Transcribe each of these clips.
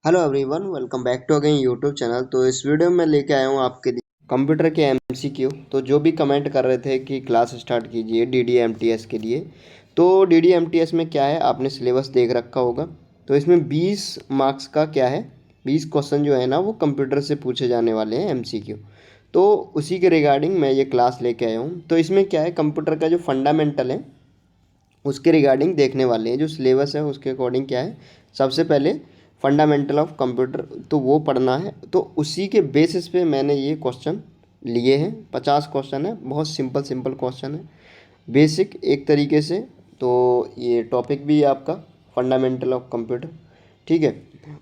Hello everyone, welcome back to again YouTube channel. तो इस video में लेके आया हूँ आपके लिए कंप्यूटर के एमसीक्यू। तो जो भी कमेंट कर रहे थे कि क्लास स्टार्ट कीजिए डीडीएमटीएस के लिए, तो डीडीएमटीएस में क्या है, आपने सिलेबस देख रखा होगा। तो इसमें 20 मार्क्स का क्या है, 20 क्वेश्चन जो है ना वो कंप्यूटर से पूछे जाने वाले हैं एमसीक्यू। तो उसी के रिगार्डिंग मैं ये क्लास लेके आया हूँ। तो इसमें क्या है, कंप्यूटर का जो फंडामेंटल है उसके रिगार्डिंग देखने वाले हैं। जो सिलेबस है उसके अकॉर्डिंग क्या है, सबसे पहले फंडामेंटल ऑफ कंप्यूटर तो वो पढ़ना है। तो उसी के बेसिस पे मैंने ये क्वेश्चन लिए हैं। 50 क्वेश्चन है, बहुत सिंपल सिंपल क्वेश्चन है, बेसिक एक तरीके से। तो ये टॉपिक भी है आपका फंडामेंटल ऑफ कंप्यूटर, ठीक है।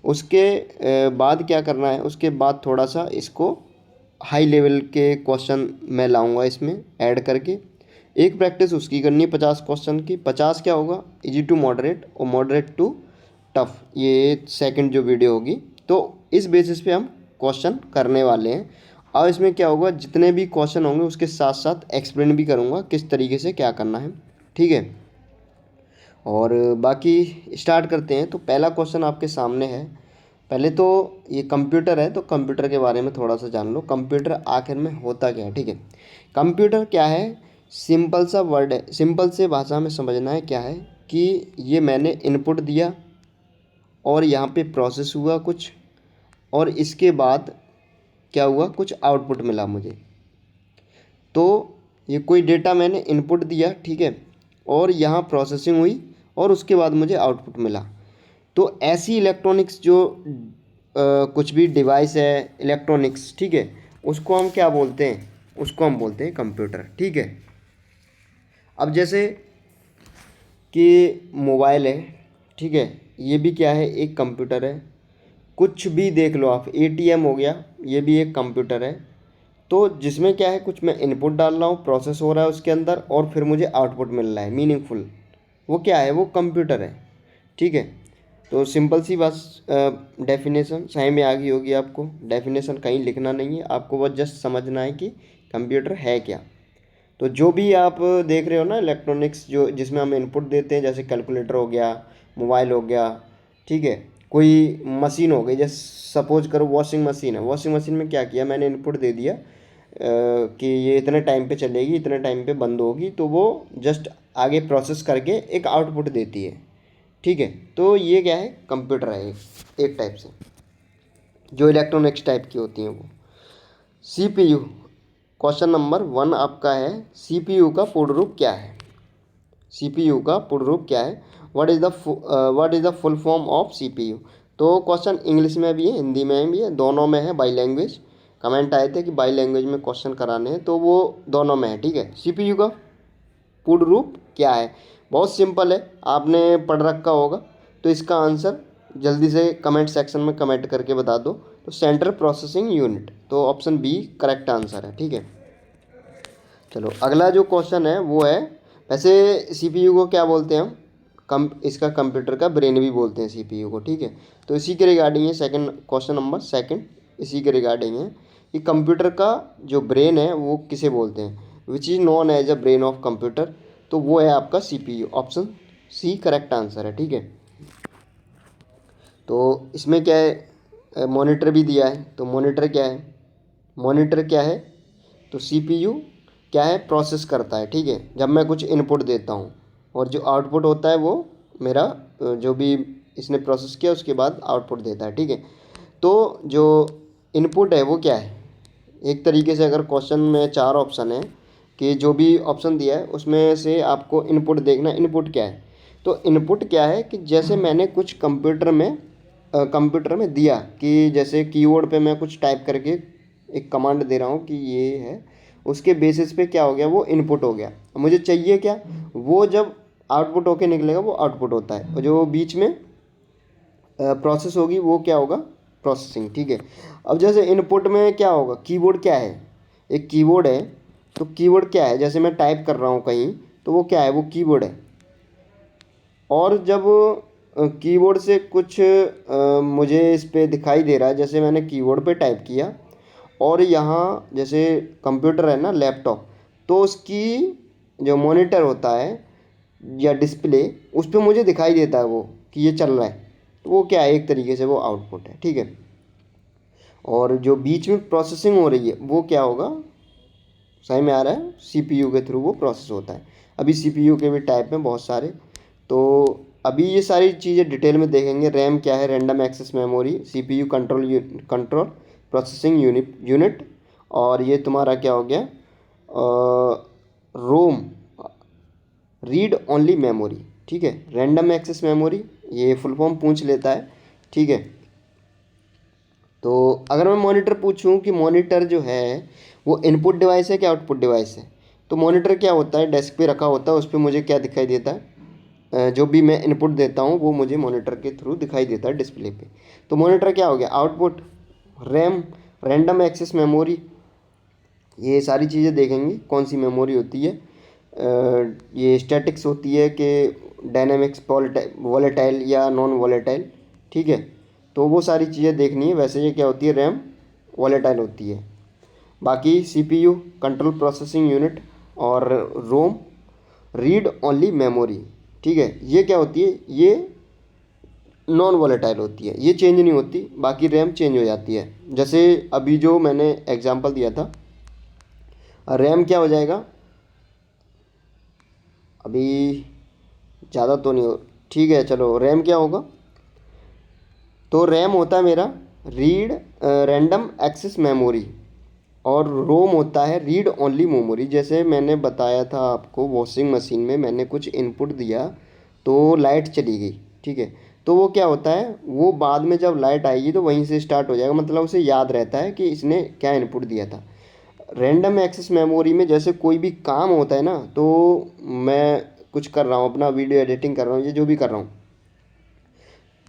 उसके बाद क्या करना है, उसके बाद थोड़ा सा इसको हाई लेवल के क्वेश्चन मैं लाऊंगा इसमें ऐड करके। एक प्रैक्टिस उसकी करनी है 50 क्वेश्चन की। 50 क्या होगा, इजी टू मॉडरेट और मॉडरेट टू टफ, ये सेकंड जो वीडियो होगी। तो इस बेसिस पे हम क्वेश्चन करने वाले हैं। और इसमें क्या होगा, जितने भी क्वेश्चन होंगे उसके साथ साथ एक्सप्लेन भी करूँगा किस तरीके से क्या करना है, ठीक है। और बाकी स्टार्ट करते हैं। तो पहला क्वेश्चन आपके सामने है। पहले तो ये कंप्यूटर है, तो कंप्यूटर के बारे में थोड़ा सा जान लो। कंप्यूटर आखिर में होता क्या है, ठीक है। कंप्यूटर क्या है, सिंपल सा वर्ड है, सिंपल से भाषा में समझना है। क्या है कि ये मैंने इनपुट दिया और यहाँ पे प्रोसेस हुआ कुछ, और इसके बाद क्या हुआ, कुछ आउटपुट मिला मुझे। तो ये कोई डेटा मैंने इनपुट दिया, ठीक है, और यहाँ प्रोसेसिंग हुई और उसके बाद मुझे आउटपुट मिला। तो ऐसी इलेक्ट्रॉनिक्स जो कुछ भी डिवाइस है इलेक्ट्रॉनिक्स, ठीक है, उसको हम क्या बोलते हैं, उसको हम बोलते हैं कंप्यूटर, ठीक है। अब जैसे कि मोबाइल है, ठीक है, ये भी क्या है, एक कंप्यूटर है। कुछ भी देख लो आप, एटीएम हो गया, ये भी एक कंप्यूटर है। तो जिसमें क्या है, कुछ मैं इनपुट डाल रहा हूँ, प्रोसेस हो रहा है उसके अंदर, और फिर मुझे आउटपुट मिल रहा है मीनिंगफुल, वो क्या है, वो कंप्यूटर है, ठीक है। तो सिंपल सी बात, डेफिनेशन सही में आ गई होगी आपको। डेफिनेशन कहीं लिखना नहीं है आपको, बस जस्ट समझना है कि कंप्यूटर है क्या। तो जो भी आप देख रहे हो ना इलेक्ट्रॉनिक्स, जो जिसमें हम इनपुट देते हैं, जैसे कैलकुलेटर हो गया, मोबाइल हो गया, ठीक है, कोई मशीन हो गई, जैसे सपोज करो वॉशिंग मशीन है। वॉशिंग मशीन में क्या किया, मैंने इनपुट दे दिया कि ये इतने टाइम पे चलेगी, इतने टाइम पे बंद होगी, तो वो जस्ट आगे प्रोसेस करके एक आउटपुट देती है, ठीक है। तो ये क्या है, कंप्यूटर है एक टाइप से, जो इलेक्ट्रॉनिक्स टाइप की होती हैं वो। सीपीयू, क्वेश्चन नंबर 1 आपका है, सीपीयू का पूर्ण रूप क्या है। सीपीयू का पूर्ण रूप क्या है, what is the full form of CPU. तो क्वेश्चन इंग्लिश में भी है, हिंदी में भी है, दोनों में है, बाई लैंग्वेज। कमेंट आए थे कि बाई लैंग्वेज में क्वेश्चन कराने हैं, तो वो दोनों में है, ठीक है। सीपीयू का पूर्ण रूप क्या है, बहुत सिंपल है, आपने पढ़ रखा होगा। तो इसका आंसर जल्दी से कमेंट सेक्शन में कमेंट करके बता दो। तो सेंट्रल प्रोसेसिंग यूनिट, तो ऑप्शन बी करेक्ट आंसर है, ठीक है। चलो अगला जो क्वेश्चन है वो है, वैसे सीपीयू को क्या बोलते हैं हम, कम इसका कंप्यूटर का ब्रेन भी बोलते हैं सीपीयू को, ठीक है। तो इसी के रिगार्डिंग है सेकंड, क्वेश्चन नंबर सेकंड इसी के रिगार्डिंग है कि कंप्यूटर का जो ब्रेन है वो किसे बोलते हैं, which is known as a brain of computer. तो वो है आपका CPU, option C correct answer है, ठीक है। तो इसमें क्या है, मॉनिटर भी दिया है। तो मॉनिटर क्या है, मॉनिटर क्या है, तो सीपीयू क्या है, प्रोसेस करता है, ठीक है, जब मैं कुछ इनपुट देता हूँ, और जो आउटपुट होता है वो मेरा जो भी इसने प्रोसेस किया उसके बाद आउटपुट देता है, ठीक है। तो जो इनपुट है वो क्या है, एक तरीके से अगर क्वेश्चन में 4 ऑप्शन है कि जो भी ऑप्शन दिया है उसमें से आपको इनपुट देखना, इनपुट क्या है। तो इनपुट क्या है कि जैसे मैंने कुछ कंप्यूटर में दिया, कि जैसे कीबोर्ड पे मैं कुछ टाइप करके एक कमांड दे रहा हूँ कि ये है, उसके बेसिस पे क्या हो गया, वो इनपुट हो गया। मुझे चाहिए क्या, वो जब आउटपुट होके निकलेगा वो आउटपुट होता है, और जो बीच में प्रोसेस होगी वो क्या होगा, प्रोसेसिंग, ठीक है। अब जैसे इनपुट में क्या होगा, कीबोर्ड क्या है, एक कीबोर्ड है। तो कीबोर्ड क्या है, जैसे मैं टाइप कर रहा हूँ कहीं, तो वो क्या है, वो कीबोर्ड है। और जब कीबोर्ड से कुछ मुझे इस पे दिखाई दे रहा है, जैसे मैंने कीबोर्ड पे टाइप किया, और यहाँ जैसे कंप्यूटर है ना, लैपटॉप, तो उसकी जो मॉनिटर होता है या डिस्प्ले, उस पे मुझे दिखाई देता है वो कि ये चल रहा है, तो वो क्या है, एक तरीके से वो आउटपुट है, ठीक है। और जो बीच में प्रोसेसिंग हो रही है वो क्या होगा, सही में आ रहा है, सीपीयू के थ्रू वो प्रोसेस होता है। अभी सीपीयू के भी टाइप में बहुत सारे, तो अभी ये सारी चीज़ें डिटेल में देखेंगे। रैम क्या है, random access memory, CPU control processing unit. और ये तुम्हारा क्या हो गया, रोम, रीड ओनली मेमोरी, ठीक है। रैंडम एक्सेस मेमोरी ये फुल फॉर्म पूछ लेता है, ठीक है। तो अगर मैं मॉनिटर पूछूं कि मॉनिटर जो है वो इनपुट डिवाइस है कि आउटपुट डिवाइस है, तो मॉनिटर क्या होता है, डेस्क पे रखा होता है, उस पर मुझे क्या दिखाई देता है, जो भी मैं इनपुट देता हूँ वो मुझे मॉनिटर के थ्रू दिखाई देता है डिस्प्ले पे। तो मॉनिटर क्या हो गया, output. RAM, random access memory, ये सारी चीज़ें देखेंगे कौन सी मेमोरी होती है। ये स्टैटिक्स होती है कि डायनेमिक्स, वॉलेटाइल या नॉन वॉलेटाइल, ठीक है। तो वो सारी चीज़ें देखनी है। वैसे ये क्या होती है, रैम वॉलेटाइल होती है। बाकी सीपीयू कंट्रोल प्रोसेसिंग यूनिट और रोम रीड ओनली मेमोरी, ठीक है। ये क्या होती है, ये नॉन वॉलेटाइल होती है, ये चेंज नहीं होती। बाकी रैम चेंज हो जाती है। जैसे अभी जो मैंने एग्जांपल दिया था, रैम क्या हो जाएगा, अभी ज़्यादा तो नहीं हो, ठीक है चलो, रैम क्या होगा, तो रैम होता है मेरा रीड रैंडम एक्सेस मेमोरी, और रोम होता है रीड ओनली मेमोरी। जैसे मैंने बताया था आपको, वॉशिंग मशीन में मैंने कुछ इनपुट दिया तो लाइट चली गई, ठीक है। तो वो क्या होता है, वो बाद में जब लाइट आएगी तो वहीं से स्टार्ट हो जाएगा, मतलब उसे याद रहता है कि इसने क्या इनपुट दिया था। रैंडम एक्सेस मेमोरी में जैसे कोई भी काम होता है ना, तो मैं कुछ कर रहा हूँ, अपना वीडियो एडिटिंग कर रहा हूँ, ये जो भी कर रहा हूँ,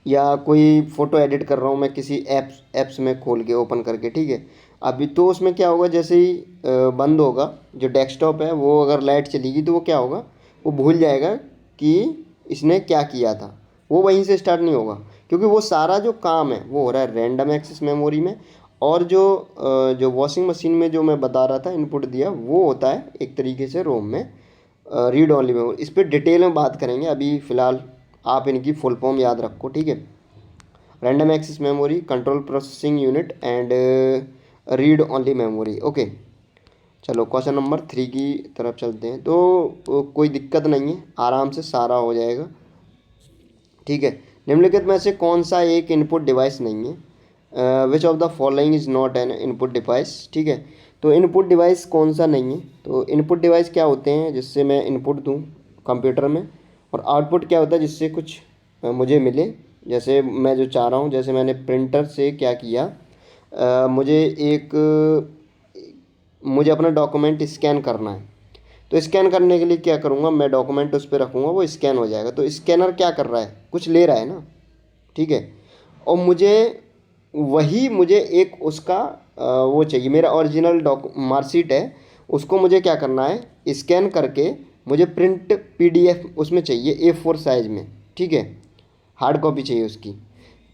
या कोई फ़ोटो एडिट कर रहा हूँ मैं किसी ऐप्स में खोल के ओपन करके, ठीक है। अभी तो उसमें क्या होगा, जैसे ही बंद होगा जो डेस्कटॉप है, वो अगर लाइट चलेगी तो वो क्या होगा, वो भूल जाएगा कि इसने क्या किया था, वो वहीं से स्टार्ट नहीं होगा, क्योंकि वो सारा जो काम है वो हो रहा है रैंडम एक्सेस मेमोरी में। और जो वॉशिंग मशीन में जो मैं बता रहा था इनपुट दिया, वो होता है एक तरीके से रोम में रीड ओनली मेमोरी। इस पर डिटेल में बात करेंगे, अभी फ़िलहाल आप इनकी फुल फॉर्म याद रखो, ठीक है। Random access memory, control processing unit and read only memory, okay. चलो क्वेश्चन नंबर 3 की तरफ चलते हैं। तो कोई दिक्कत नहीं है, आराम से सारा हो जाएगा, ठीक है। निम्नलिखित में से कौन सा एक इनपुट डिवाइस नहीं है, which of the following is not an input device, ठीक है। तो इनपुट डिवाइस कौन सा नहीं है, तो इनपुट डिवाइस क्या होते हैं, जिससे मैं इनपुट दूँ कंप्यूटर में, और आउटपुट क्या होता है, जिससे कुछ मुझे मिले। जैसे मैं जो चाह रहा हूँ, जैसे मैंने प्रिंटर से क्या किया, मुझे अपना डॉक्यूमेंट स्कैन करना है, तो स्कैन करने के लिए क्या करूँगा, मैं डॉक्यूमेंट उस पर रखूँगा, वो स्कैन हो जाएगा। तो स्कैनर क्या कर रहा है, कुछ ले रहा है ना, ठीक है। और मुझे एक उसका वो चाहिए, मेरा ओरिजिनल मार्कशीट है, उसको मुझे क्या करना है, स्कैन करके मुझे प्रिंट पीडीएफ उसमें चाहिए A4 साइज़ में, ठीक है, हार्ड कॉपी चाहिए उसकी।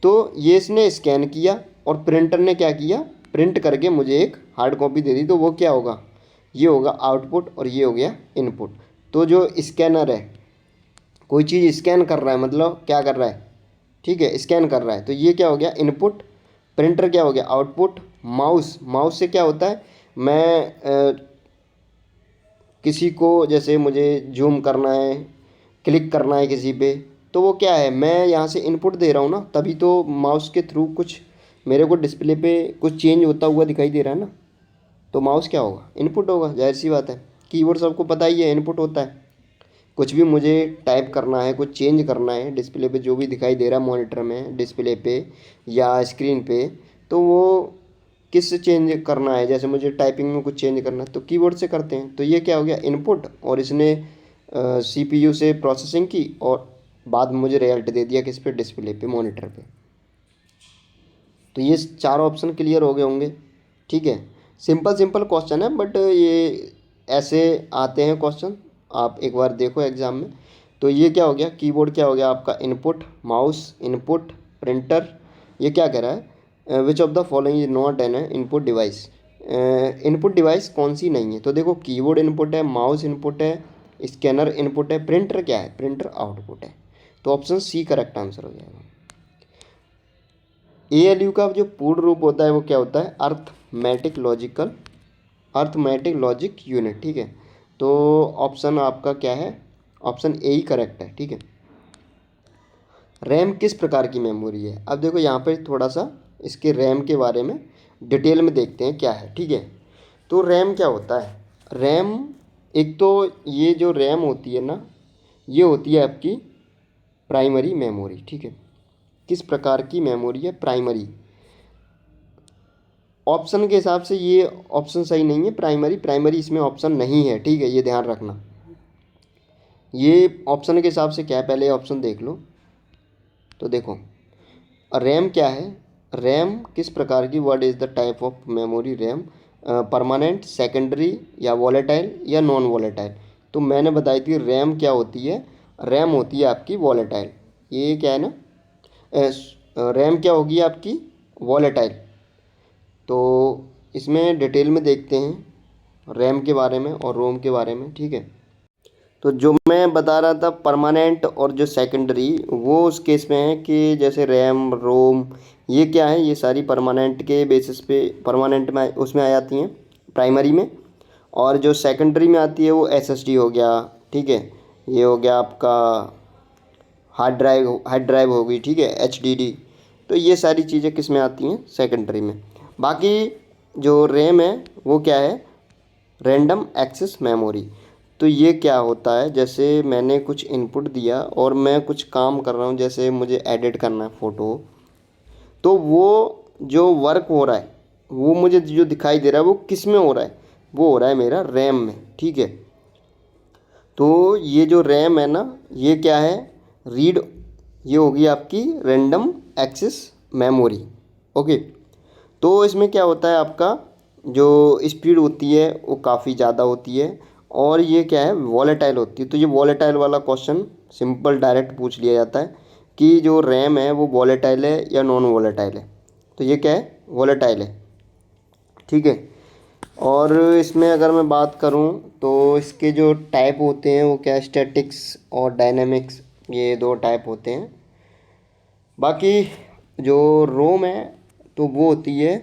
तो ये इसने स्कैन किया और प्रिंटर ने क्या किया, प्रिंट करके मुझे एक हार्ड कॉपी दे दी। तो वो क्या होगा, ये होगा आउटपुट और ये हो गया इनपुट। तो जो स्कैनर है, कोई चीज़ स्कैन कर रहा है, मतलब क्या कर रहा है, ठीक है, स्कैन कर रहा है, तो ये क्या हो गया इनपुट। प्रिंटर क्या हो गया आउटपुट। माउस से क्या होता है, मैं किसी को, जैसे मुझे जूम करना है, क्लिक करना है किसी पे, तो वो क्या है, मैं यहाँ से इनपुट दे रहा हूँ ना, तभी तो माउस के थ्रू कुछ मेरे को डिस्प्ले पे कुछ चेंज होता हुआ दिखाई दे रहा है ना, तो माउस क्या होगा, इनपुट होगा, जाहिर सी बात है। कीबोर्ड सबको पता ही है इनपुट होता है। कुछ भी मुझे टाइप करना है, कुछ चेंज करना है डिस्प्ले पे, जो भी दिखाई दे रहा है मॉनिटर में, डिस्प्ले पे या स्क्रीन पे, तो वो किस से चेंज करना है, जैसे मुझे टाइपिंग में कुछ चेंज करना है तो कीबोर्ड से करते हैं। तो ये क्या हो गया इनपुट, और इसने सीपीयू से प्रोसेसिंग की और बाद में मुझे रिजल्ट दे दिया किस पे, डिस्प्ले पे, मॉनिटर पे। तो ये चार ऑप्शन क्लियर हो गए होंगे, ठीक है। सिंपल सिंपल क्वेश्चन है, बट ये ऐसे आते हैं क्वेश्चन, आप एक बार देखो एग्ज़ाम में। तो ये क्या हो गया, कीबोर्ड क्या हो गया आपका इनपुट, माउस इनपुट, प्रिंटर ये क्या कह रहा है, which of the following is not an input device. Input device कौन सी नहीं है, तो देखो कीबोर्ड इनपुट है, माउस इनपुट है, स्कैनर इनपुट है, प्रिंटर क्या है, प्रिंटर आउटपुट है। तो ऑप्शन सी करेक्ट आंसर हो जाएगा। ALU का जो पूर्ण रूप होता है वो क्या होता है, अर्थमेटिक लॉजिक यूनिट, ठीक है। तो ऑप्शन आपका क्या है, ऑप्शन ए ही करेक्ट है, ठीक है। रैम किस प्रकार की मेमोरी है, अब देखो यहाँ पे थोड़ा सा इसके रैम के बारे में डिटेल में देखते हैं क्या है, ठीक है। तो रैम क्या होता है, रैम एक तो ये जो रैम होती है ना, ये होती है आपकी प्राइमरी मेमोरी, ठीक है। किस प्रकार की मेमोरी है, प्राइमरी। ऑप्शन के हिसाब से ये ऑप्शन सही नहीं है, प्राइमरी इसमें ऑप्शन नहीं है, ठीक है, ये ध्यान रखना। ये ऑप्शन के हिसाब से क्या है, पहले ऑप्शन देख लो। तो देखो रैम क्या है, रैम किस प्रकार की, what is the type of memory RAM, permanent, secondary या वॉलेटाइल या नॉन वॉलेटाइल। तो मैंने बताई थी रैम क्या होती है, रैम होती है आपकी वॉलेटाइल। ये क्या है ना, रैम क्या होगी आपकी, वॉलेटाइल। तो इसमें डिटेल में देखते हैं रैम के बारे में और रोम के बारे में, ठीक है। तो जो मैं बता रहा था परमानेंट और जो सेकेंडरी, वो उस केस में है कि जैसे रैम रोम ये क्या है, ये सारी परमानेंट के बेसिस पे परमानेंट में उसमें आ जाती हैं प्राइमरी में। और जो सेकेंडरी में आती है वो SSD हो गया, ठीक है। ये हो गया आपका हार्ड ड्राइव होगी, ठीक है, HDD। तो ये सारी चीज़ें किस में आती हैं, सेकेंडरी में। बाकी जो रैम है वो क्या है, रैंडम एक्सेस मेमोरी। तो ये क्या होता है, जैसे मैंने कुछ इनपुट दिया और मैं कुछ काम कर रहा हूँ, जैसे मुझे एडिट करना है फ़ोटो, तो वो जो वर्क हो रहा है वो मुझे जो दिखाई दे रहा है वो किस में हो रहा है, वो हो रहा है मेरा रैम में, ठीक है। तो ये जो रैम है ना, ये क्या है, रीड, ये होगी आपकी रैंडम एक्सेस मेमोरी, ओके। तो इसमें क्या होता है, आपका जो स्पीड होती है वो काफ़ी ज़्यादा होती है, और ये क्या है, वॉलेटाइल होती है। तो ये वॉलेटाइल वाला क्वेश्चन सिंपल डायरेक्ट पूछ लिया जाता है कि जो रैम है वो वॉलेटाइल है या नॉन वॉलेटाइल है। तो ये क्या है, वॉलेटाइल है, ठीक है। और इसमें अगर मैं बात करूं तो इसके जो टाइप होते हैं वो क्या, स्टैटिक्स और डायनेमिक्स, ये दो टाइप होते हैं। बाकी जो रोम है तो वो होती है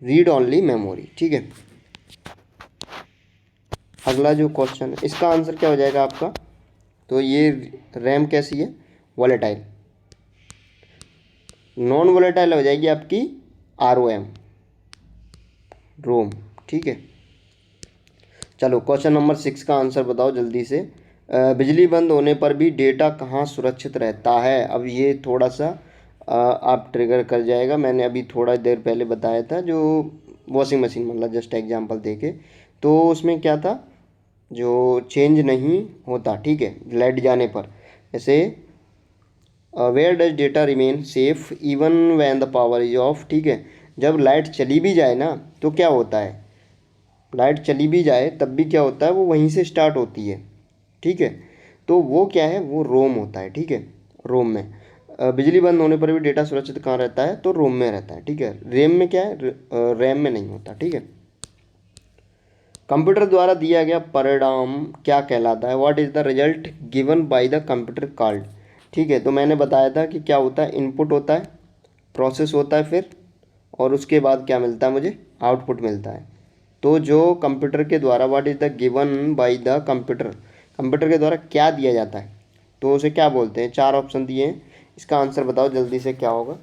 रीड ओनली मेमोरी, ठीक है। अगला जो क्वेश्चन है इसका आंसर क्या हो जाएगा आपका, तो ये रैम कैसी है, वॉलेटाइल। नॉन वॉलेटाइल हो जाएगी आपकी ROM, रोम, ठीक है। चलो क्वेश्चन नंबर 6 का आंसर बताओ जल्दी से। बिजली बंद होने पर भी डेटा कहाँ सुरक्षित रहता है, अब ये थोड़ा सा आप ट्रिगर कर जाएगा। मैंने अभी थोड़ा देर पहले बताया था, जो वॉशिंग मशीन मतलब जस्ट एग्जांपल देके, तो उसमें क्या था, जो चेंज नहीं होता, ठीक है, लाइट जाने पर। जैसे where does data remain safe even when the power is off, ठीक है। जब लाइट चली भी जाए ना तो क्या होता है, लाइट चली भी जाए तब भी क्या होता है, वो वहीं से स्टार्ट होती है, ठीक है। तो वो क्या है, वो रोम होता है, ठीक है। रोम में बिजली बंद होने पर भी डेटा सुरक्षित कहाँ रहता है, तो रोम में रहता है, ठीक है। रैम में क्या है, रैम में नहीं होता, ठीक है। कंप्यूटर द्वारा दिया गया परिणाम क्या कहलाता है, what is the result given by the computer called, ठीक है। तो मैंने बताया था कि क्या होता है, इनपुट होता है, प्रोसेस होता है फिर, और उसके बाद क्या मिलता है मुझे, आउटपुट मिलता है। तो जो कंप्यूटर के द्वारा what is the given by the computer, computer के द्वारा क्या दिया जाता है, तो उसे क्या बोलते हैं। 4 ऑप्शन दिए हैं, इसका आंसर बताओ जल्दी से क्या होगा।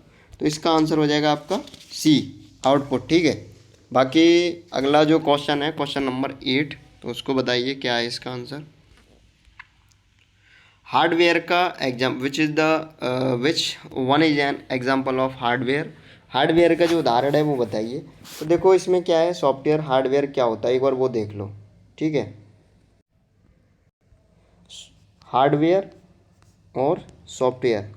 तो इसका आंसर हो जाएगा आपका C, आउटपुट, ठीक है। बाकी अगला जो क्वेश्चन है क्वेश्चन नंबर 8, तो उसको बताइए क्या है इसका आंसर। हार्डवेयर का exam which one is an example of hardware, hardware का जो उदाहरण है वो बताइए। तो देखो इसमें क्या है, सॉफ्टवेयर हार्डवेयर क्या होता है एक बार वो देख लो, ठीक है। हार्डवेयर और सॉफ्टवेयर,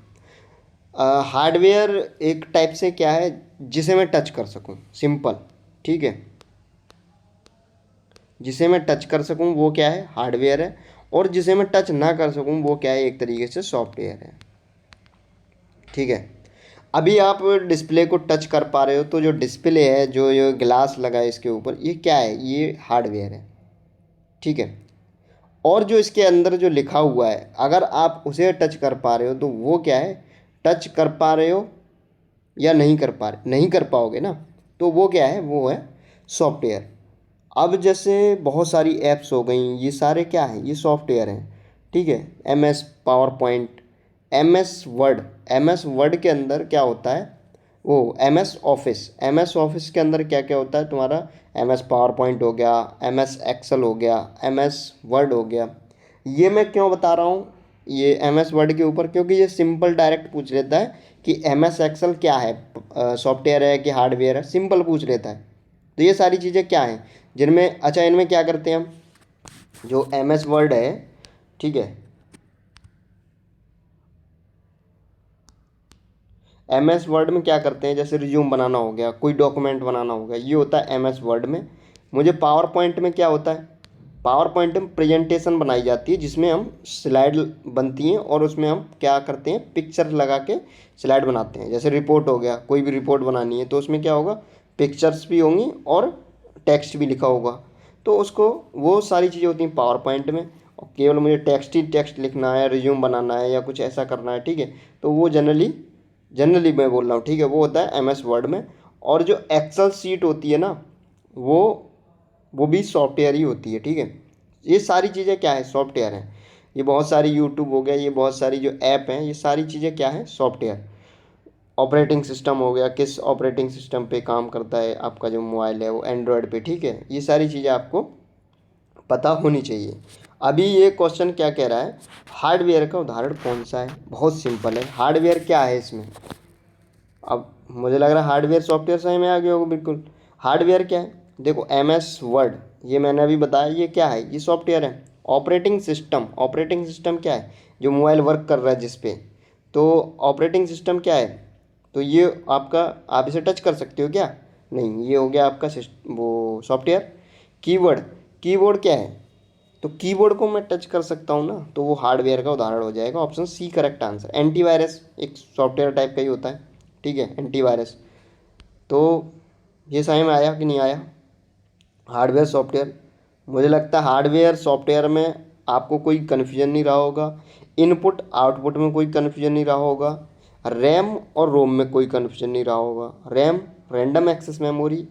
हार्डवेयर एक टाइप से क्या है, जिसे मैं टच कर सकूं, सिंपल, ठीक है। जिसे मैं टच कर सकूं वो क्या है, हार्डवेयर है। और जिसे मैं टच ना कर सकूं वो क्या है, एक तरीके से सॉफ्टवेयर है, ठीक है। अभी आप डिस्प्ले को टच कर पा रहे हो, तो जो डिस्प्ले है, जो ये ग्लास लगा है इसके ऊपर, ये क्या है, ये हार्डवेयर है, ठीक है। और जो इसके अंदर जो लिखा हुआ है, अगर आप उसे टच कर पा रहे हो तो वो क्या है, टच कर पा रहे हो या नहीं कर पाओगे ना, तो वो क्या है, वो है सॉफ्टवेयर। अब जैसे बहुत सारी ऐप्स हो गई, ये सारे क्या हैं, ये सॉफ्टवेयर हैं, ठीक है। M S PowerPoint, M S Word के अंदर क्या होता है, वो एम एस ऑफिस के अंदर क्या क्या होता है तुम्हारा, एम एस पावर पॉइंट हो गया, एम एस एक्सेल हो गया, एम एस वर्ड हो गया। ये मैं क्यों बता रहा हूँ ये एम एस वर्ड के ऊपर, क्योंकि ये सिंपल डायरेक्ट पूछ लेता है कि एम एस एक्सेल क्या है, सॉफ्टवेयर है कि हार्डवेयर है, सिंपल पूछ लेता है। तो ये सारी चीज़ें क्या हैं जिनमें, अच्छा इनमें क्या करते हैं हम, जो एम एस वर्ड है, ठीक है, एम एस वर्ड में क्या करते हैं, जैसे रिज्यूम बनाना हो गया, कोई डॉक्यूमेंट बनाना हो गया, ये होता है एम एस वर्ड में। मुझे पावर पॉइंट में क्या होता है, पावर पॉइंट में प्रेजेंटेशन बनाई जाती है, जिसमें हम स्लाइड बनती हैं और उसमें हम क्या करते हैं, पिक्चर लगा के स्लाइड बनाते हैं। जैसे रिपोर्ट हो गया, कोई भी रिपोर्ट बनानी है तो उसमें क्या होगा, पिक्चर्स भी होंगी और टेक्स्ट भी लिखा होगा। तो उसको, वो सारी चीज़ें होती हैं पावर पॉइंट में। और केवल मुझे टेक्स्ट ही टेक्स्ट लिखना है, रिज्यूम बनाना है या कुछ ऐसा करना है, ठीक है, तो वो जनरली मैं बोल रहा हूँ, ठीक है, वो होता है एम एस वर्ड में। और जो एक्सेल सीट होती है ना, वो वो भी सॉफ्टवेयर ही होती है, ठीक है। ये सारी चीज़ें क्या है, सॉफ्टवेयर हैं। ये बहुत सारी यूट्यूब हो गया, ये बहुत सारी जो ऐप हैं, ये सारी चीज़ें क्या है, सॉफ्टवेयर। ऑपरेटिंग सिस्टम हो गया, किस ऑपरेटिंग सिस्टम पे काम करता है आपका जो मोबाइल है, वो एंड्रॉयड पे, ठीक है। ये सारी चीज़ें आपको पता होनी चाहिए। अभी ये क्वेश्चन क्या कह रहा है, हार्डवेयर का उदाहरण कौन सा है, बहुत सिंपल है, हार्डवेयर क्या है इसमें। अब मुझे लग रहा है हार्डवेयर सॉफ्टवेयर सही में आ गया होगा बिल्कुल। हार्डवेयर क्या है, देखो एम एस वर्ड, ये मैंने अभी बताया, ये क्या है, ये सॉफ्टवेयर है। ऑपरेटिंग सिस्टम क्या है, जो मोबाइल वर्क कर रहा है जिस पे, तो ऑपरेटिंग सिस्टम क्या है, तो ये आपका, आप इसे टच कर सकते हो क्या, नहीं, ये हो गया आपका वो सॉफ्टवेयर। कीवर्ड, कीबोर्ड क्या है, तो कीबोर्ड को मैं टच कर सकता हूँ ना, तो वो हार्डवेयर का उदाहरण हो जाएगा। Option C correct answer. Antivirus एक सॉफ्टवेयर टाइप का ही होता है, ठीक है, एंटीवायरस। तो ये समझ में आया कि नहीं आया, हार्डवेयर सॉफ्टवेयर। मुझे लगता है हार्डवेयर सॉफ्टवेयर में आपको कोई कन्फ्यूजन नहीं रहा होगा, इनपुट आउटपुट में कोई कन्फ्यूजन नहीं रहा होगा, रैम और रोम में कोई कन्फ्यूजन नहीं रहा होगा। रैम रैंडम एक्सेस मेमोरी,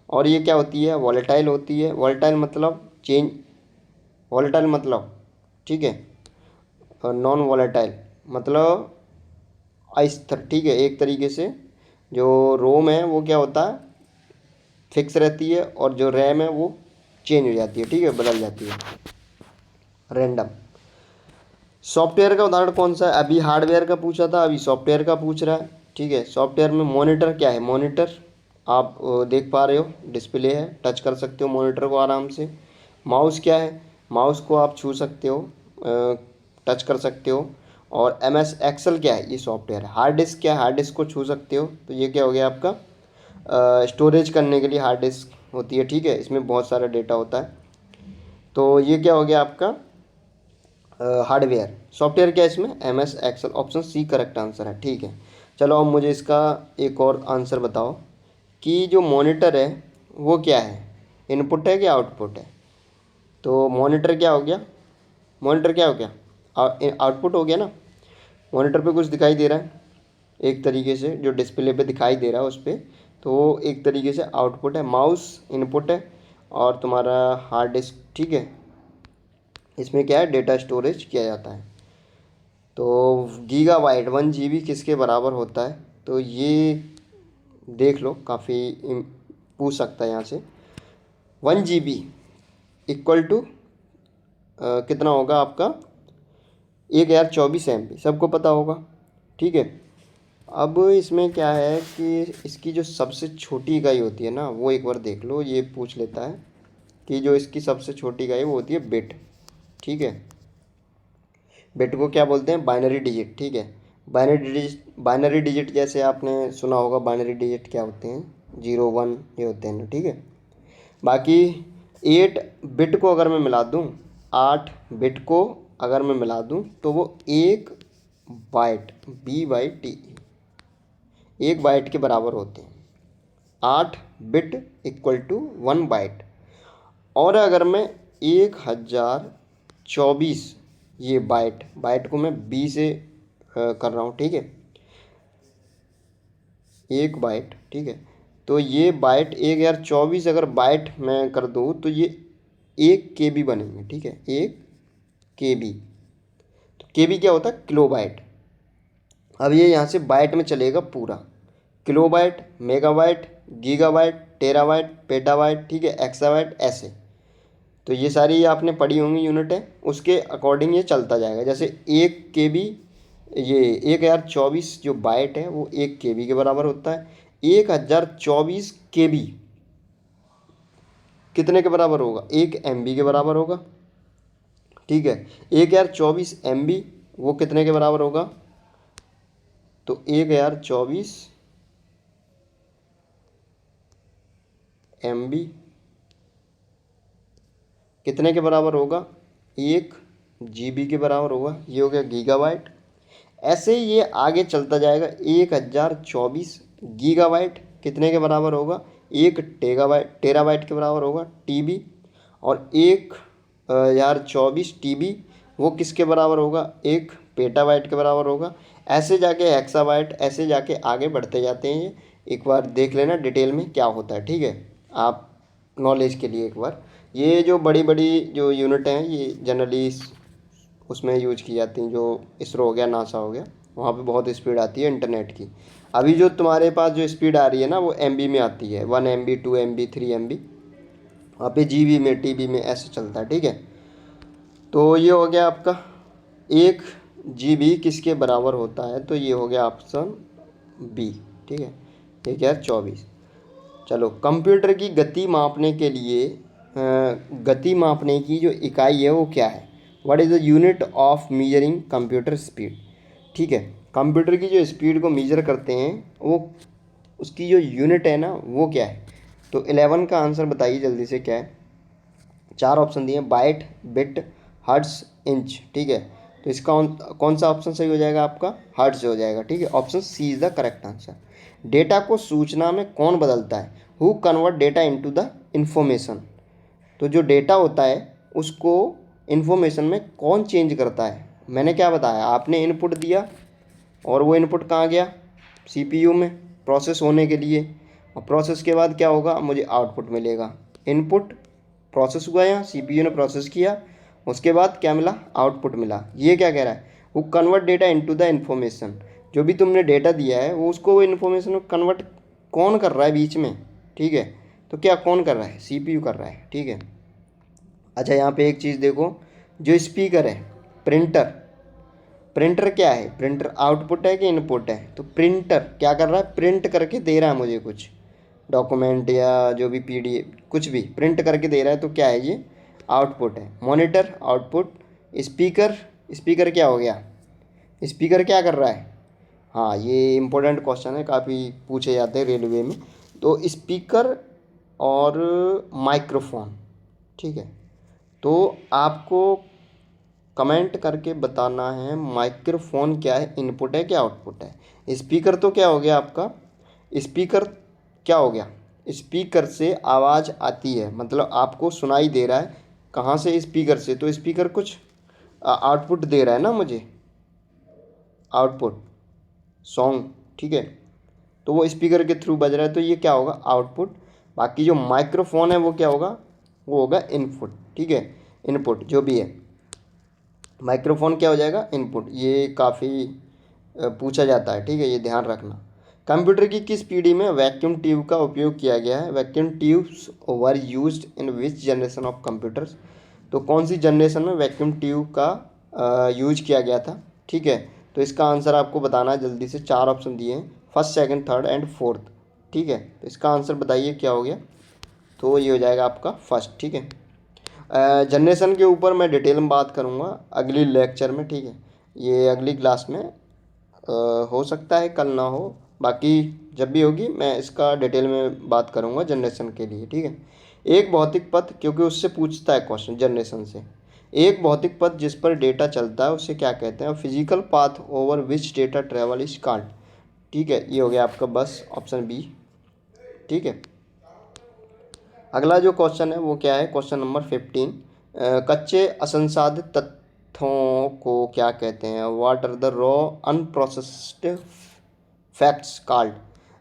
और ये क्या होती है, वॉलेटाइल होती है। वॉलेटाइल मतलब चेंज, वॉलेटाइल मतलब, ठीक है, और नॉन वॉलेटाइल मतलब अस्थिर, ठीक है। एक तरीके से जो रोम है वो क्या होता है, फिक्स रहती है, और जो रैम है वो चेंज हो जाती है, ठीक है, बदल जाती है, रैंडम। सॉफ्टवेयर का उदाहरण कौन सा है, अभी हार्डवेयर का पूछा था, अभी सॉफ्टवेयर का पूछ रहा है, ठीक है। सॉफ्टवेयर में मॉनिटर क्या है, मॉनिटर आप देख पा रहे हो, डिस्प्ले है, टच कर सकते हो मॉनिटर को आराम से। माउस क्या है, माउस को आप छू सकते हो, टच कर सकते हो। और एम एस एक्सेल क्या है, ये सॉफ्टवेयर है। हार्ड डिस्क क्या है, हार्ड डिस्क को छू सकते हो, तो ये क्या हो गया आपका, स्टोरेज करने के लिए हार्ड डिस्क होती है, ठीक है, इसमें बहुत सारा डेटा होता है। तो ये क्या हो गया आपका हार्डवेयर। सॉफ्टवेयर क्या है इसमें, M S Excel. Option C correct answer है, ठीक है। चलो अब मुझे इसका एक और आंसर बताओ कि जो मॉनिटर है वो क्या है, इनपुट है कि आउटपुट है। तो मॉनिटर क्या हो गया, मॉनिटर क्या हो गया, आउटपुट हो गया ना। मॉनिटर पे कुछ दिखाई दे रहा है एक तरीके से, जो डिस्प्ले पे दिखाई दे रहा है उस पर, तो वो एक तरीके से आउटपुट है। माउस इनपुट है, और तुम्हारा हार्ड डिस्क, ठीक है, इसमें क्या है, डेटा स्टोरेज किया जाता है। तो गीगाबाइट 1 GB किसके बराबर होता है, तो ये देख लो, काफ़ी पूछ सकता है यहाँ से। 1 GB इक्वल टू कितना होगा आपका, 1024 MB, सबको पता होगा, ठीक है। अब इसमें क्या है कि इसकी जो सबसे छोटी इकाई होती है ना, वो एक बार देख लो, ये पूछ लेता है कि जो इसकी सबसे छोटी इकाई वो होती है बिट, ठीक है। बिट को क्या बोलते हैं, बाइनरी डिजिट, ठीक है। बाइनरी डिजिट जैसे आपने सुना होगा, बाइनरी डिजिट क्या होते हैं, 0 1 ये होते हैं ना, ठीक है। बाकी 8 बिट को अगर मैं मिला दूँ, 8 बिट को अगर मैं मिला दूँ, तो वो 1 बाइट, BYT, 1 बाइट के बराबर होते हैं। 8 बिट इक्वल टू 1 बाइट। और अगर मैं 1024, ये बाइट, बाइट को मैं बी से कर रहा हूँ, ठीक है, 1 बाइट, ठीक है। तो ये बाइट 1024 अगर बाइट मैं कर दूँ तो ये 1 KB बनेंगे, ठीक है, 1 KB। तो KB क्या होता है? किलोबाइट। अब ये यहाँ से बाइट में चलेगा पूरा, kilobyte, megabyte, gigabyte, terabyte, petabyte, ठीक है, एक्साबाइट, ऐसे। तो ये सारी आपने पढ़ी होंगी यूनिटें, उसके अकॉर्डिंग ये चलता जाएगा। जैसे 1 KB, ये 1024 जो बाइट है वो 1 KB के बराबर होता है। 1024 KB कितने के बराबर होगा? 1 MB के बराबर होगा, ठीक है। 1024 MB वो कितने के बराबर होगा? तो 1024 MB कितने के बराबर होगा? 1 GB के बराबर होगा। ये हो गया गीगाबाइट। ऐसे ही ये आगे चलता जाएगा। 1024 गीगाबाइट कितने के बराबर होगा? 1 टेराबाइट के बराबर होगा, TB। और 1024 TB वो किसके बराबर होगा? 1 पेटाबाइट के बराबर होगा। ऐसे जाके हेक्साबाइट, ऐसे जाके आगे बढ़ते जाते हैं। ये एक बार देख लेना डिटेल में क्या होता है, ठीक है, आप नॉलेज के लिए एक बार। ये जो बड़ी बड़ी जो यूनिट हैं ये जनरली उसमें यूज की जाती हैं, जो इसरो हो गया, नासा हो गया, वहाँ पे बहुत स्पीड आती है इंटरनेट की। अभी जो तुम्हारे पास जो स्पीड आ रही है ना वो MB में आती है, 1 MB, 2 MB, 3 MB। वहाँ पे GB में, TB में ऐसे चलता है, ठीक है। तो ये हो गया आपका 1 GB किसके बराबर होता है? तो ये हो गया ऑप्शन B, ठीक है, 1024। चलो, कंप्यूटर की गति मापने के लिए गति मापने की जो इकाई है वो क्या है? What is the unit of measuring computer speed? ठीक है, कंप्यूटर की जो स्पीड को मीज़र करते हैं वो उसकी जो यूनिट है ना वो क्या है? तो 11 का आंसर बताइए जल्दी से, क्या है? 4 ऑप्शन दिए, बाइट, बिट, हर्ट्ज, इंच, ठीक है। तो इसका कौन सा ऑप्शन सही हो जाएगा आपका? हर्ट्ज हो जाएगा, ठीक है, option C is the correct answer. Data को सूचना में कौन बदलता है? Who convert data into the information? तो जो डेटा होता है उसको इन्फॉर्मेशन में कौन चेंज करता है? मैंने क्या बताया, आपने इनपुट दिया और वो इनपुट कहाँ गया? CPU में प्रोसेस होने के लिए। और प्रोसेस के बाद क्या होगा? मुझे आउटपुट मिलेगा। इनपुट प्रोसेस हुआ, यहाँ CPU ने प्रोसेस किया, उसके बाद क्या मिला? आउटपुट मिला। ये क्या कह रहा है? वो convert data into the information. जो भी तुमने डेटा दिया है वो उसको वो इन्फॉर्मेशन में कन्वर्ट कौन कर रहा है बीच में? ठीक है, तो क्या कौन कर रहा है? CPU कर रहा है, ठीक है। अच्छा, यहाँ पे एक चीज़ देखो, जो स्पीकर है, प्रिंटर, प्रिंटर क्या है? प्रिंटर आउटपुट है कि इनपुट है? तो प्रिंटर क्या कर रहा है? प्रिंट करके दे रहा है मुझे कुछ डॉक्यूमेंट या जो भी PDF, कुछ भी प्रिंट करके दे रहा है, तो क्या है? ये आउटपुट है। Monitor output. स्पीकर, स्पीकर क्या हो गया? स्पीकर क्या कर रहा है? हाँ, ये इम्पोर्टेंट क्वेश्चन है, काफ़ी पूछे जाते हैं रेलवे में। तो स्पीकर और माइक्रोफोन, ठीक है। तो आपको कमेंट करके बताना है माइक्रोफोन क्या है, इनपुट है कि आउटपुट है। स्पीकर तो क्या हो गया आपका? स्पीकर क्या हो गया? स्पीकर से आवाज़ आती है, मतलब आपको सुनाई दे रहा है। कहाँ से? स्पीकर से। तो स्पीकर कुछ आउटपुट दे रहा है ना मुझे, आउटपुट सॉन्ग, ठीक है। तो वो स्पीकर के थ्रू बज रहा है, तो ये क्या होगा? आउटपुट। बाकी जो माइक्रोफोन है वो क्या होगा? वो होगा इनपुट, ठीक है, इनपुट जो भी है। माइक्रोफोन क्या हो जाएगा? इनपुट। ये काफ़ी पूछा जाता है, ठीक है, ये ध्यान रखना। कंप्यूटर की किस पीढ़ी में वैक्यूम ट्यूब का उपयोग किया गया है? Vacuum tubes were used in which generation of computers? तो कौन सी जनरेशन में वैक्यूम ट्यूब का यूज किया गया था? ठीक है, तो इसका आंसर आपको बताना है जल्दी से। 4 ऑप्शन दिए हैं, first, second, third and fourth, ठीक है। तो इसका आंसर बताइए क्या हो गया? तो ये हो जाएगा आपका फर्स्ट, ठीक है। जनरेशन के ऊपर मैं डिटेल में बात करूँगा अगली लेक्चर में, ठीक है। ये अगली क्लास में हो सकता है कल ना हो, बाकी जब भी होगी मैं इसका डिटेल में बात करूँगा जनरेशन के लिए, ठीक है। एक भौतिक पथ, क्योंकि उससे पूछता है क्वेश्चन जनरेशन से। एक भौतिक पथ जिस पर डेटा चलता है उसे क्या कहते हैं? Physical path over which data travel is called, ठीक है। ये हो गया आपका बस ऑप्शन B, ठीक है। अगला जो क्वेश्चन है वो क्या है? क्वेश्चन नंबर 15, कच्चे असंसाधित तथ्यों को क्या कहते हैं? What are the raw unprocessed facts called?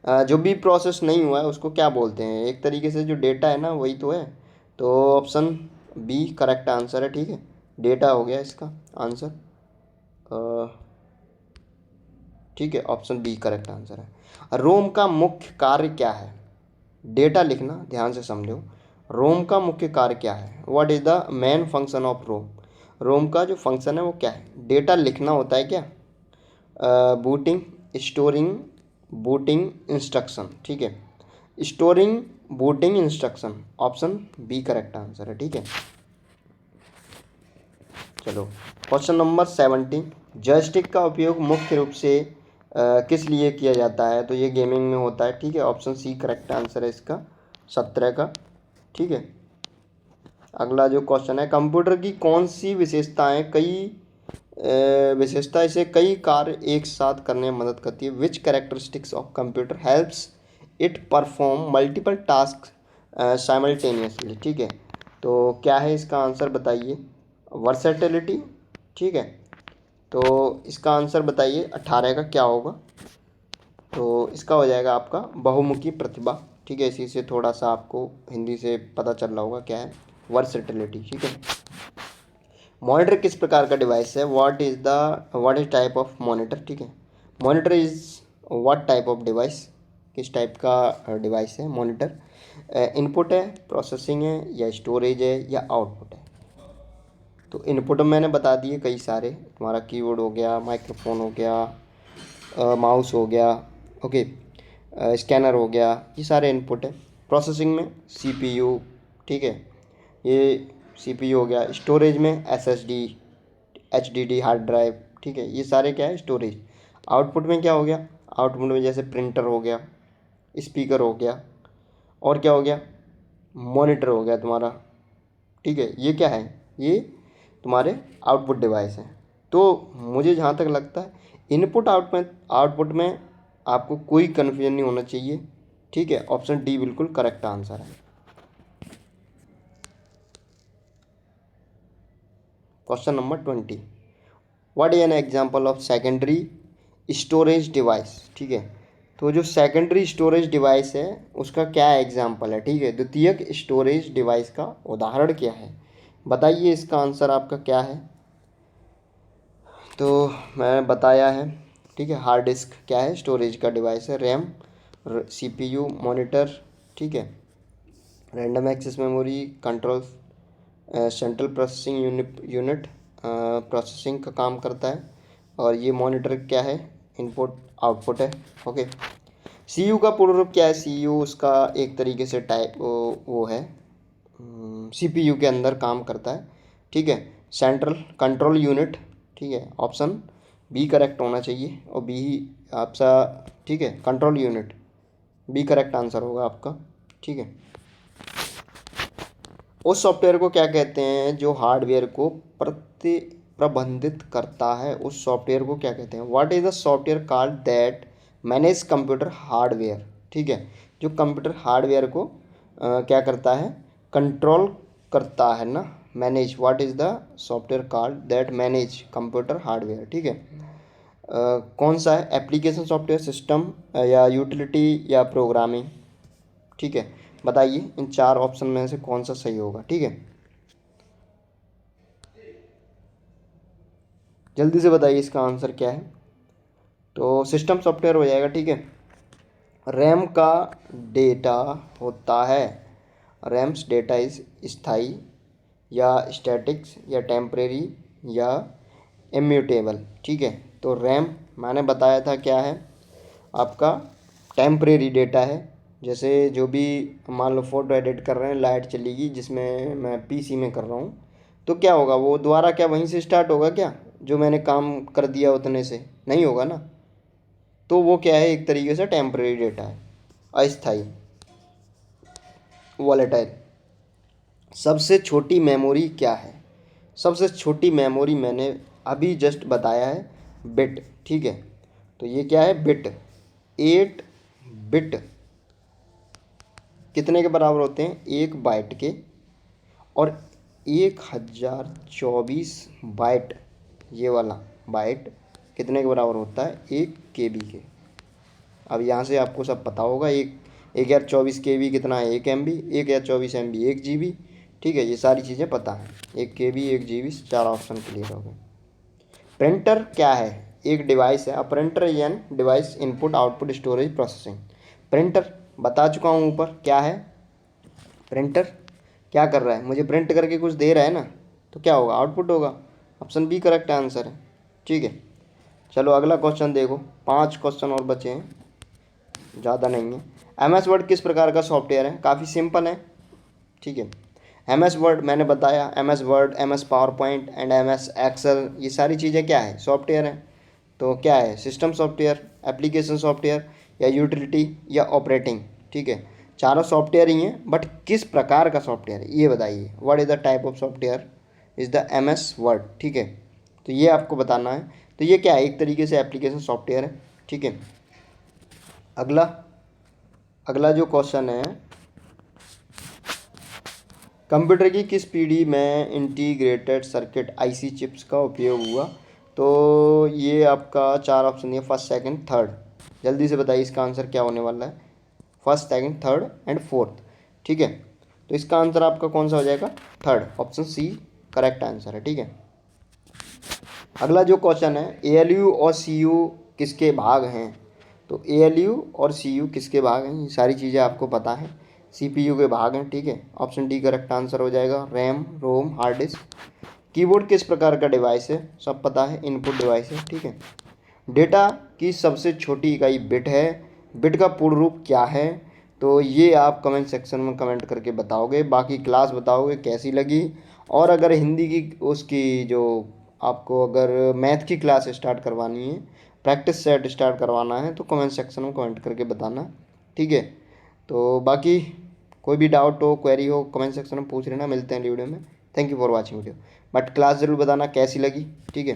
जो भी प्रोसेस नहीं हुआ है उसको क्या बोलते हैं, एक तरीके से जो डेटा है ना वही तो है। तो ऑप्शन बी करेक्ट आंसर है, ठीक है। डेटा हो गया इसका आंसर, ठीक है, ऑप्शन बी करेक्ट आंसर है। रोम का मुख्य कार्य क्या है? डेटा लिखना, ध्यान से समझो। रोम का मुख्य कार्य क्या है? What is the main function of ROM? ROM का जो फंक्शन है वो क्या है? डेटा लिखना होता है क्या? बूटिंग, स्टोरिंग, बूटिंग इंस्ट्रक्शन, ठीक है। Storing, booting instruction, option B correct answer है, ठीक है। चलो, क्वेश्चन नंबर 17। जॉयस्टिक का उपयोग मुख्य रूप से किस लिए किया जाता है? तो ये गेमिंग में होता है, ठीक है। ऑप्शन सी करेक्ट आंसर है इसका, 17 का, ठीक है। अगला जो क्वेश्चन है, कंप्यूटर की कौन सी विशेषता इसे कई कार्य एक साथ करने में मदद करती है? Which characteristics of computer helps it perform multiple task simultaneously, ठीक है। तो क्या है इसका आंसर बताइए? वर्सेटिलिटी, ठीक है। तो इसका आंसर बताइए 18 का क्या होगा? तो इसका हो जाएगा आपका बहुमुखी प्रतिभा, ठीक है। इसी से थोड़ा सा आपको हिंदी से पता चल रहा होगा क्या है वर्सेटिलिटी, ठीक है। मॉनिटर किस प्रकार का डिवाइस है? What is type of monitor, ठीक है। Monitor is what type of device? किस टाइप का डिवाइस है मॉनिटर? इनपुट है, प्रोसेसिंग है, या स्टोरेज है, या आउटपुट है? तो इनपुट मैंने बता दिए कई सारे, तुम्हारा कीबोर्ड हो गया, माइक्रोफोन हो गया, माउस हो गया, ओके, स्कैनर हो गया, ये सारे इनपुट है। प्रोसेसिंग में सीपीयू, ठीक है, ये सीपीयू हो गया। स्टोरेज में एसएसडी, एचडीडी, हार्ड ड्राइव, ठीक है, ये सारे क्या है स्टोरेज। आउटपुट में क्या हो गया? आउटपुट में जैसे प्रिंटर हो गया, स्पीकर हो गया, और क्या हो गया? मॉनिटर हो गया तुम्हारा, ठीक है। ये क्या है? ये तुम्हारे आउटपुट डिवाइस हैं। तो मुझे जहाँ तक लगता है आउटपुट में आपको कोई कन्फ्यूजन नहीं होना चाहिए, ठीक है। ऑप्शन डी बिल्कुल करेक्ट आंसर है। Question number 20। What is an example of secondary storage device, ठीक है। तो जो सेकेंडरी स्टोरेज डिवाइस है उसका क्या एग्जांपल है, ठीक है। द्वितीयक स्टोरेज डिवाइस का उदाहरण क्या है? बताइए इसका आंसर आपका क्या है? तो मैंने बताया है, ठीक है। हार्ड डिस्क क्या है? स्टोरेज का डिवाइस है। रैम, सीपीयू, मॉनिटर, ठीक है। Random access memory control, central processing unit processing का काम करता है। और ये मॉनिटर क्या है? इनपुट आउटपुट है, ओके। सीयू का पूर्ण रूप क्या है? सीयू उसका एक तरीके से टाइप वो है, सीपीयू के अंदर काम करता है, ठीक है। सेंट्रल कंट्रोल यूनिट, ठीक है। ऑप्शन बी करेक्ट होना चाहिए, और बी ही आपका, ठीक है। Control unit B correct answer होगा आपका, ठीक है। उस सॉफ्टवेयर को क्या कहते हैं जो हार्डवेयर को प्रबंधित करता है? उस सॉफ्टवेयर को क्या कहते हैं? What is the software called that manage computer hardware, ठीक है। जो कंप्यूटर हार्डवेयर को क्या करता है? कंट्रोल करता है ना, manage. What is the software called that manage computer hardware, ठीक है। कौन सा है? एप्लीकेशन सॉफ्टवेयर, सिस्टम, या यूटिलिटी, या प्रोग्रामिंग, ठीक है। बताइए इन चार ऑप्शन में से कौन सा सही होगा, ठीक है। जल्दी से बताइए इसका आंसर क्या है? तो सिस्टम सॉफ्टवेयर हो जाएगा, ठीक है। रैम का डेटा होता है, रैम्स डेटा इज स्थाई, या स्टैटिक्स, या टेम्परेरी, या इम्यूटेबल, ठीक है। तो रैम मैंने बताया था क्या है आपका, टेम्परेरी डेटा है। जैसे जो भी मान लो फ़ोटो एडिट कर रहे हैं, लाइट चलेगी जिसमें मैं पीसी में कर रहा हूँ, तो क्या होगा? वो दोबारा क्या वहीं से स्टार्ट होगा क्या? जो मैंने काम कर दिया उतने से नहीं होगा ना। तो वो क्या है? एक तरीके से टेम्परेरी डेटा है, अस्थाई, वॉलेटाइल। सबसे छोटी मेमोरी क्या है? सबसे छोटी मेमोरी मैंने अभी जस्ट बताया है, बिट, ठीक है। तो ये क्या है? बिट। 8 बिट कितने के बराबर होते हैं? 1 बाइट के। और 1024 बाइट, ये वाला बाइट कितने के बराबर होता है? 1 KB के। अब यहाँ से आपको सब पता होगा। 1024 KB कितना है, 1 MB, 1024 MB 1 GB। ठीक है, ये सारी चीज़ें पता हैं। 1 KB 1 GB, 4 ऑप्शन क्लियर हो गए। प्रिंटर क्या है, एक डिवाइस है। अब printer an device input output storage processing. Printer बता चुका हूँ ऊपर क्या है। प्रिंटर क्या कर रहा है, मुझे प्रिंट करके कुछ दे रहा है ना, तो क्या होगा, आउटपुट होगा। ऑप्शन बी करेक्ट आंसर है। ठीक है, चलो अगला क्वेश्चन देखो। 5 क्वेश्चन और बचे हैं, ज़्यादा नहीं है। MS वर्ड किस प्रकार का सॉफ्टवेयर है, काफ़ी सिंपल है। ठीक है, MS वर्ड मैंने बताया, MS Word, MS PowerPoint and MS Excel, ये सारी चीज़ें क्या है, सॉफ्टवेयर है। तो क्या है, सिस्टम सॉफ्टवेयर, एप्लीकेशन सॉफ्टवेयर, या यूटिलिटी, या ऑपरेटिंग। ठीक है, चारों सॉफ्टवेयर ही हैं, बट किस प्रकार का सॉफ्टवेयर है ये बताइए। What is the type of software is the MS word. ठीक है, तो ये आपको बताना है। तो ये क्या है, एक तरीके से एप्लीकेशन सॉफ्टवेयर है। ठीक है, अगला अगला जो क्वेश्चन है, कंप्यूटर की किस पीढ़ी में इंटीग्रेटेड सर्किट IC चिप्स का उपयोग हुआ। तो ये आपका 4 ऑप्शन है, फर्स्ट सेकंड थर्ड। जल्दी से बताइए इसका आंसर क्या होने वाला है, first second third and fourth. ठीक है, तो इसका आंसर आपका कौन सा हो जाएगा, third, option C correct answer है। ठीक है, अगला जो क्वेश्चन है, ALU और CU किसके भाग हैं। तो ALU और CU किसके भाग हैं, ये सारी चीज़ें आपको पता है, CPU के भाग हैं। ठीक है, ऑप्शन डी करेक्ट आंसर हो जाएगा, रैम, रोम, हार्ड डिस्क। कीबोर्ड किस प्रकार का डिवाइस है, सब पता है, इनपुट डिवाइस है। ठीक है, डेटा की सबसे छोटी इकाई बिट है, बिट का पूर्ण रूप क्या है। तो ये आप कमेंट सेक्शन में कमेंट करके बताओगे। बाकी क्लास बताओगे कैसी लगी, और अगर हिंदी की उसकी जो आपको अगर मैथ की क्लास स्टार्ट करवानी है, प्रैक्टिस सेट स्टार्ट करवाना है, तो कमेंट सेक्शन में कमेंट करके बताना। ठीक है, तो बाकी कोई भी डाउट हो, क्वेरी हो, कमेंट सेक्शन में पूछ लेना। मिलते हैं वीडियो में। Thank you for watching video, but class ज़रूर बताना कैसी लगी। ठीक है।